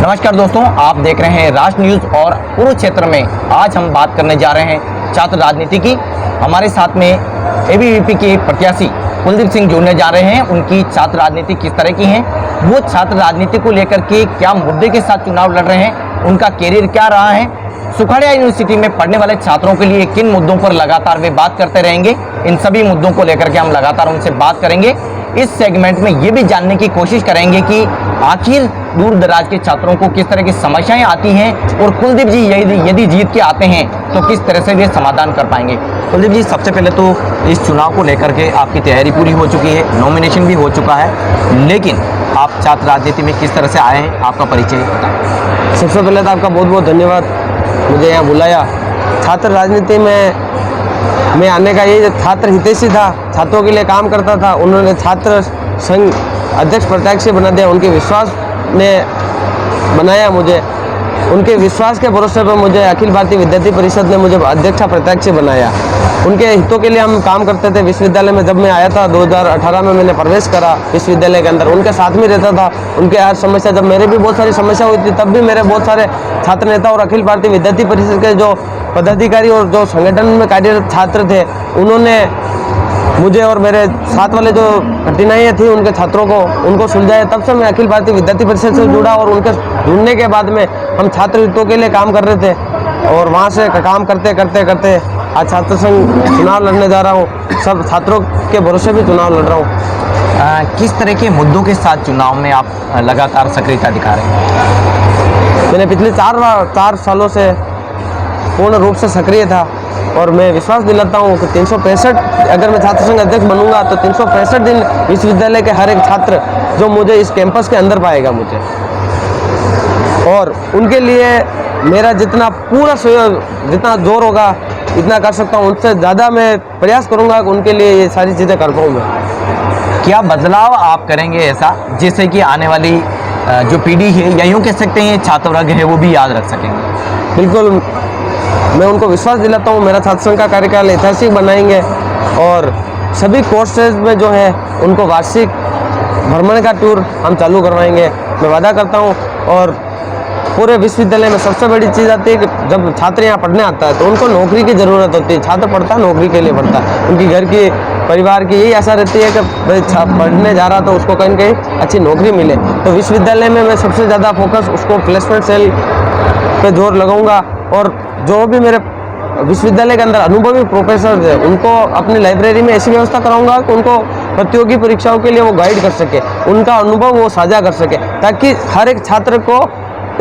नमस्कार दोस्तों, आप देख रहे हैं राष्ट्र न्यूज़ और कुरुक्षेत्र में आज हम बात करने जा रहे हैं छात्र राजनीति की। हमारे साथ में एबीवीपी के प्रत्याशी कुलदीप सिंह जुड़ने जा रहे हैं। उनकी छात्र राजनीति किस तरह की है, वो छात्र राजनीति को लेकर के क्या मुद्दे के साथ चुनाव लड़ रहे हैं, उनका कैरियर क्या रहा है, सुखाड़िया यूनिवर्सिटी में पढ़ने वाले छात्रों के लिए किन मुद्दों पर लगातार वे बात करते रहेंगे, इन सभी मुद्दों को लेकर के हम लगातार उनसे बात करेंगे। इस सेगमेंट में ये भी जानने की कोशिश करेंगे कि आखिर दूर दराज के छात्रों को किस तरह की समस्याएं आती हैं और कुलदीप जी यदि जीत के आते हैं तो किस तरह से वे समाधान कर पाएंगे। कुलदीप जी, सबसे पहले तो इस चुनाव को लेकर के आपकी तैयारी पूरी हो चुकी है, नॉमिनेशन भी हो चुका है, लेकिन आप छात्र राजनीति में किस तरह से आए हैं, आपका परिचय बताएं। सबसे पहले तो आपका बहुत बहुत धन्यवाद, मुझे यहाँ बुलाया। छात्र राजनीति में मैं आने का ये छात्र हितैषी था, छात्रों के लिए काम करता था। उन्होंने छात्र संघ अध्यक्ष प्रत्याशी बना दिया, उनके विश्वास ने बनाया मुझे। उनके विश्वास के भरोसे पर मुझे अखिल भारतीय विद्यार्थी परिषद ने मुझे अध्यक्ष प्रत्याशी बनाया। उनके हितों के लिए हम काम करते थे। विश्वविद्यालय में जब मैं आया था 2018 में मैंने प्रवेश करा विश्वविद्यालय के अंदर, उनके साथ में रहता था। उनके हर समस्या, जब मेरे भी बहुत सारी समस्या हुई थी तब भी मेरे बहुत सारे छात्र नेता और अखिल भारतीय विद्यार्थी परिषद के जो पदाधिकारी और जो संगठन में कार्यरत छात्र थे, उन्होंने मुझे और मेरे साथ वाले जो कठिनाइयाँ थी उनके छात्रों को उनको सुलझाया। तब से मैं अखिल भारतीय विद्यार्थी परिषद से जुड़ा और उनके जुड़ने के बाद में हम छात्र हितों के लिए काम कर रहे थे और वहाँ से काम करते करते करते आज छात्र संघ चुनाव लड़ने जा रहा हूँ। सब छात्रों के भरोसे भी चुनाव लड़ रहा हूँ। किस तरह के मुद्दों के साथ चुनाव में आप लगातार सक्रियता दिखा रहे हैं? मैंने पिछले 4 सालों से पूर्ण रूप से सक्रिय था और मैं विश्वास दिलाता हूँ कि 365 अगर मैं छात्र संघ अध्यक्ष बनूंगा तो 365 दिन विश्वविद्यालय के हर एक छात्र जो मुझे इस कैंपस के अंदर पाएगा मुझे, और उनके लिए मेरा जितना पूरा जितना जोर होगा इतना कर सकता हूँ। उनसे ज़्यादा मैं प्रयास करूँगा कि उनके लिए ये सारी चीज़ें कर पाऊँ मैं। क्या बदलाव आप करेंगे ऐसा जिससे कि आने वाली जो पीढ़ी है, या यूँ कह सकते हैं छात्र वर्ग है, वो भी याद रख सकेंगे? बिल्कुल, मैं उनको विश्वास दिलाता हूँ। मेरा छात्र संघ का कार्यकाल ऐतिहासिक बनाएंगे और सभी कोर्सेज में जो है उनको वार्षिक भ्रमण का टूर हम चालू करवाएंगे, मैं वादा करता हूँ। और पूरे विश्वविद्यालय में सबसे बड़ी चीज़ आती है कि जब छात्र यहाँ पढ़ने आता है तो उनको नौकरी की ज़रूरत होती है। छात्र पढ़ता है नौकरी के लिए पढ़ता है, उनकी घर की परिवार की यही आशा रहती है कि भाई पढ़ने जा रहा तो उसको कहीं न कहीं अच्छी नौकरी मिले। तो विश्वविद्यालय में मैं सबसे ज़्यादा फोकस उसको प्लेसमेंट सेल पे जोर लगाऊंगा और जो भी मेरे विश्वविद्यालय के अंदर अनुभवी प्रोफेसर है उनको अपनी लाइब्रेरी में ऐसी व्यवस्था कराऊंगा कि उनको प्रतियोगी परीक्षाओं के लिए वो गाइड कर सके, उनका अनुभव वो साझा कर सके, ताकि हर एक छात्र को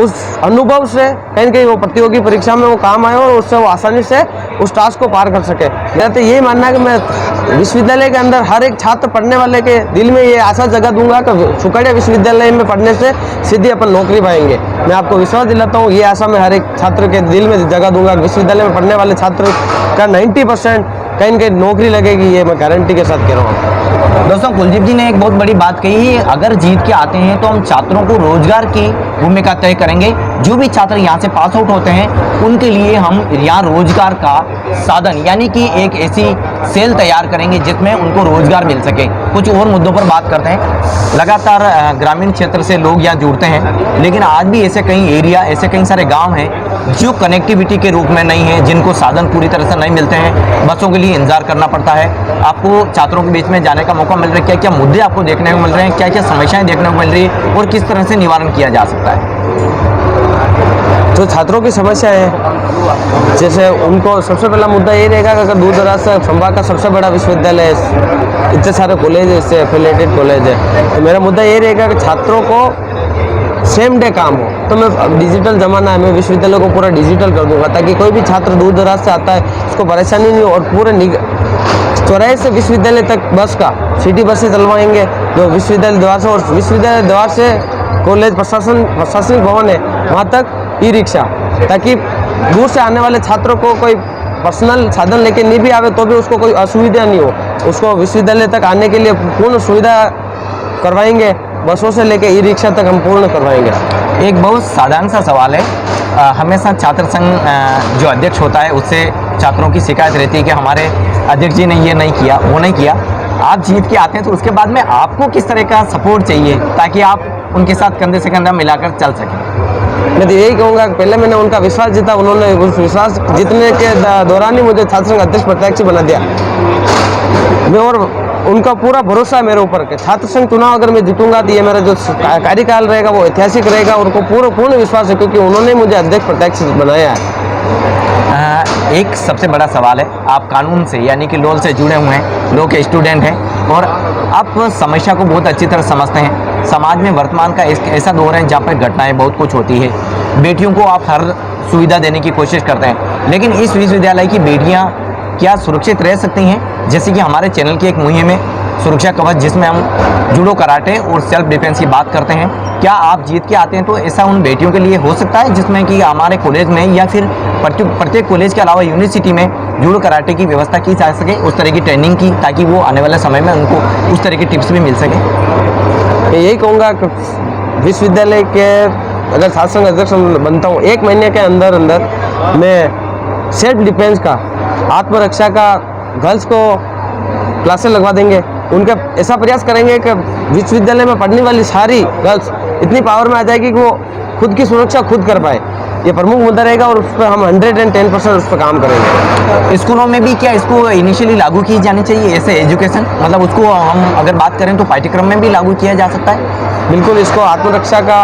उस अनुभव से कहीं न कहीं वो प्रतियोगी परीक्षा में वो काम आए और उससे वो आसानी से उस टास्क को पार कर सके। मेरा तो यही मानना है कि मैं विश्वविद्यालय के अंदर हर एक छात्र पढ़ने वाले के दिल में ये आशा जगा दूंगा कि सुखाड़िया विश्वविद्यालय में पढ़ने से सीधे अपन नौकरी पाएंगे। मैं आपको विश्वास दिलाता हूँ, ये आशा मैं हर एक छात्र के दिल में जगा दूंगा। विश्वविद्यालय में पढ़ने वाले छात्र का 90% कहीं न कहीं नौकरी लगेगी, ये मैं गारंटी के साथ कह रहा हूँ। दोस्तों, कुलदीप जी ने एक बहुत बड़ी बात कही है, अगर जीत के आते हैं तो हम छात्रों को रोजगार की भूमिका तय करेंगे। जो भी छात्र यहाँ से पास आउट होते हैं उनके लिए हम यहाँ रोजगार का साधन यानी कि एक ऐसी सेल तैयार करेंगे जिसमें उनको रोजगार मिल सके। कुछ और मुद्दों पर बात करते हैं। लगातार ग्रामीण क्षेत्र से लोग यहाँ जुड़ते हैं, लेकिन आज भी ऐसे कई एरिया, ऐसे कई सारे गाँव हैं जो कनेक्टिविटी के रूप में नहीं है, जिनको साधन पूरी तरह से नहीं मिलते हैं, बसों के लिए इंतजार करना पड़ता है। आपको छात्रों के बीच में जाने का मौका मिल रहा है, क्या क्या मुद्दे आपको देखने को मिल रहे हैं, क्या क्या समस्याएं देखने को मिल रही है और किस तरह से निवारण किया जा सकता है? जो छात्रों की समस्या है, जैसे उनको सबसे पहला मुद्दा ये रहेगा कि अगर दूर दराज से संभाग का सबसे बड़ा विश्वविद्यालय है, इतने सारे कॉलेज है, इससे एफिलेटेड कॉलेज है, तो मेरा मुद्दा ये रहेगा कि छात्रों को सेम डे काम हो। तो मैं, अब डिजिटल ज़माना है, मैं विश्वविद्यालय को पूरा डिजिटल कर दूंगा ताकि कोई भी छात्र दूर दराज से आता है उसको परेशानी नहीं हो। और पूरे चौराहे से विश्वविद्यालय तक बस का सिटी बसें चलवाएंगे जो विश्वविद्यालय द्वार से, और विश्वविद्यालय द्वार से कॉलेज प्रशासनिक भवन है वहाँ तक ई रिक्शा, ताकि दूर से आने वाले छात्रों को कोई पर्सनल साधन लेके नहीं भी आवे तो भी उसको कोई असुविधा नहीं हो। उसको विश्वविद्यालय तक आने के लिए पूर्ण सुविधा करवाएंगे, बसों से लेके ई रिक्शा तक हम पूर्ण करवाएंगे। एक बहुत साधारण सा सवाल है, हमेशा छात्र संघ जो अध्यक्ष होता है उससे छात्रों की शिकायत रहती है कि हमारे अध्यक्ष जी ने ये नहीं किया, वो नहीं किया। आप जीत के आते हैं तो उसके बाद में आपको किस तरह का सपोर्ट चाहिए ताकि आप उनके साथ कंधे से कंधा मिलाकर चल सकें? मैं तो यही कहूँगा कि पहले मैंने उनका विश्वास जीता, उन्होंने उस विश्वास जीतने के दौरान ही मुझे छात्र संघ अध्यक्ष प्रत्याशी बना दिया। मैं और उनका पूरा भरोसा है मेरे ऊपर कि छात्र संघ चुनाव अगर मैं जीतूंगा तो ये मेरा जो कार्यकाल रहेगा वो ऐतिहासिक रहेगा। उनको पूर्ण विश्वास है क्योंकि उन्होंने मुझे अध्यक्ष प्रत्याशी बनाया है। एक सबसे बड़ा सवाल है, आप कानून से यानी कि लॉ से जुड़े हुए हैं, लॉ के स्टूडेंट हैं और आप समस्या को बहुत अच्छी तरह समझते हैं। समाज में वर्तमान का ऐसा दौर है जहाँ पर घटनाएं बहुत कुछ होती है, बेटियों को आप हर सुविधा देने की कोशिश करते हैं, लेकिन इस विश्वविद्यालय की बेटियाँ क्या सुरक्षित रह सकती हैं? जैसे कि हमारे चैनल की एक मुहिम है सुरक्षा कवच, जिसमें हम जूडो कराटे और सेल्फ डिफेंस की बात करते हैं। क्या आप जीत के आते हैं तो ऐसा उन बेटियों के लिए हो सकता है जिसमें कि हमारे कॉलेज में या फिर प्रत्येक कॉलेज के अलावा यूनिवर्सिटी में जूडो कराटे की व्यवस्था की जा सके, उस तरह की ट्रेनिंग की, ताकि वो आने वाले समय में उनको उस तरह की टिप्स भी मिल सके? मैं यही कहूँगा कि विश्वविद्यालय के अगर छात्र संघ अध्यक्ष बनता हूँ, 1 महीने के अंदर मैं सेल्फ डिफेंस का, आत्मरक्षा का गर्ल्स को क्लासेस लगवा देंगे। उनका ऐसा प्रयास करेंगे कि विश्वविद्यालय में पढ़ने वाली सारी गर्ल्स इतनी पावर में आ जाएगी कि वो खुद की सुरक्षा खुद कर पाए। ये प्रमुख मुद्दा रहेगा और उस पर हम 110% उस पर काम करेंगे। स्कूलों में भी क्या इसको इनिशियली लागू की जानी चाहिए ऐसे एजुकेशन, मतलब उसको हम अगर बात करें तो पाठ्यक्रम में भी लागू किया जा सकता है? बिल्कुल, इसको आत्मरक्षा का,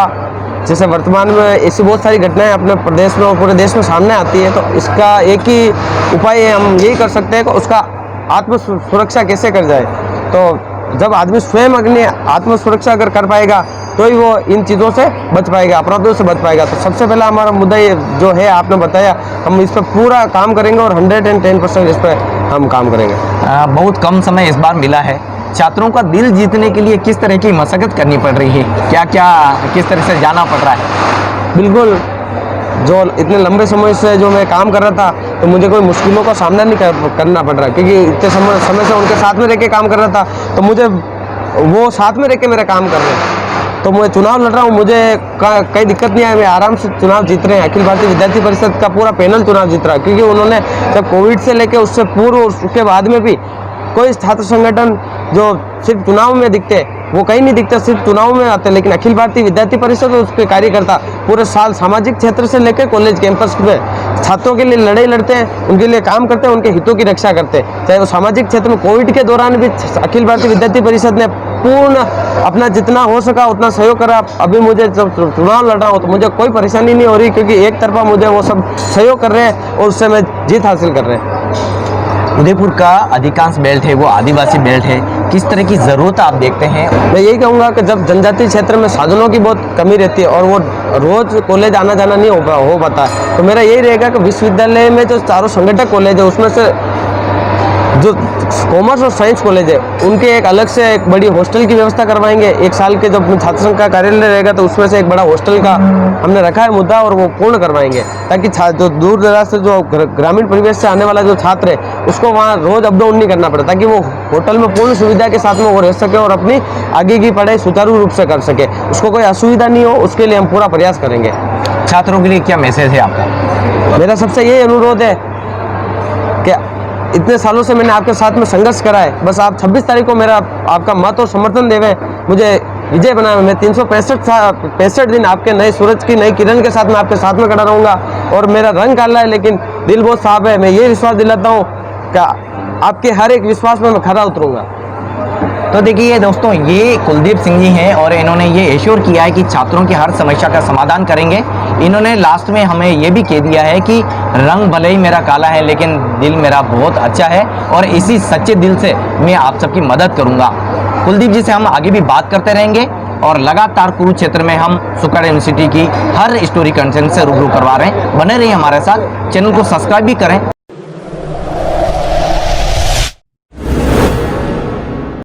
जैसे वर्तमान में ऐसी बहुत सारी घटनाएं अपने प्रदेश में और पूरे देश में सामने आती है, तो इसका एक ही उपाय है, हम यही कर सकते हैं कि उसका आत्म सुरक्षा कैसे कर जाए। तो जब आदमी स्वयं अपनी आत्म सुरक्षा अगर कर पाएगा तो ही वो इन चीज़ों से बच पाएगा, अपराधों से बच पाएगा। तो सबसे पहला हमारा मुद्दा ये जो है, आपने बताया, हम इस पर पूरा काम करेंगे और 110% इस पर हम काम करेंगे। बहुत कम समय इस बार मिला है, छात्रों का दिल जीतने के लिए किस तरह की मशक्कत करनी पड़ रही है, क्या क्या किस तरह से जाना पड़ रहा है? बिल्कुल, जो इतने लंबे समय से जो मैं काम कर रहा था तो मुझे कोई मुश्किलों का सामना नहीं करना पड़ रहा, क्योंकि इतने समय से उनके साथ में रह के काम कर रहा था, तो मुझे वो साथ में रह के मेरा काम कर रहे हैं। तो मैं चुनाव लड़ रहा हूँ, मुझे कोई दिक्कत नहीं है, मैं आराम से चुनाव जीत रहे हैं। अखिल भारतीय विद्यार्थी परिषद का पूरा पैनल चुनाव जीत रहा है, क्योंकि उन्होंने जब कोविड से लेके उससे पूर्व उसके बाद में भी कोई छात्र संगठन जो सिर्फ चुनाव में दिखते वो कहीं नहीं दिखते, सिर्फ चुनाव में आते, लेकिन अखिल भारतीय विद्यार्थी परिषद उसके कार्यकर्ता पूरे साल सामाजिक क्षेत्र से लेकर कॉलेज कैंपस में छात्रों के लिए लड़ाई लड़ते हैं, उनके लिए काम करते हैं, उनके हितों की रक्षा करते हैं। चाहे वो सामाजिक क्षेत्र में कोविड के दौरान भी अखिल भारतीय विद्यार्थी परिषद ने पूर्ण अपना जितना हो सका उतना सहयोग करा। अभी मुझे जब चुनाव लड़ रहा हूँ तो मुझे कोई परेशानी नहीं हो रही, क्योंकि एक तरफा मुझे वो सब सहयोग कर रहे हैं और उससे मैं जीत हासिल कर रहे हैं। उदयपुर का अधिकांश बेल्ट है वो आदिवासी बेल्ट है, किस तरह की ज़रूरत आप देखते हैं? मैं यही कहूँगा कि जब जनजातीय क्षेत्र में साधनों की बहुत कमी रहती है और वो रोज़ कॉलेज आना जाना नहीं हो पाता है, तो मेरा यही रहेगा कि विश्वविद्यालय में जो चारों संगठक कॉलेज है उसमें से जो कॉमर्स और साइंस कॉलेज है उनके एक अलग से एक बड़ी हॉस्टल की व्यवस्था करवाएंगे। 1 साल के जब छात्र संघ का कार्यालय रहेगा तो उसमें से एक बड़ा हॉस्टल का हमने रखा है मुद्दा, और वो पूर्ण करवाएंगे, ताकि जो दूर दराज से जो ग्रामीण परिवेश से आने वाला जो छात्र है उसको वहाँ रोज अप डाउन नहीं करना पड़े, ताकि वो होटल में पूर्ण सुविधा के साथ में वो रह सके और अपनी आगे की पढ़ाई सुचारू रूप से कर सके, उसको कोई असुविधा नहीं हो, उसके लिए हम पूरा प्रयास करेंगे। छात्रों के लिए क्या मैसेज है आपका? मेरा सबसे यही अनुरोध है कि इतने सालों से मैंने आपके साथ में संघर्ष करा है, बस आप 26 तारीख को मेरा आपका मत और समर्थन देवें, मुझे विजय बनाए। मैं 365 दिन आपके नए सूरज की नई किरण के साथ में आपके साथ में खड़ा रहूँगा, और मेरा रंग काला है लेकिन दिल बहुत साफ है। मैं ये विश्वास दिलाता हूँ कि आपके हर एक विश्वास में मैं खरा उतरूँगा। तो देखिए दोस्तों, ये कुलदीप सिंह जी हैं और इन्होंने ये एश्योर किया है कि छात्रों की हर समस्या का समाधान करेंगे। इन्होंने लास्ट में हमें ये भी कह दिया है कि रंग भले ही मेरा काला है लेकिन दिल मेरा बहुत अच्छा है, और इसी सच्चे दिल से मैं आप सबकी मदद करूंगा। कुलदीप जी से हम आगे भी बात करते रहेंगे और लगातार कुरुक्षेत्र में हम सुकड़ यूनिवर्सिटी की हर स्टोरी कंटेंट से रूबरू करवा रहे हैं। बने रहिए हमारे साथ, चैनल को सब्सक्राइब भी करें।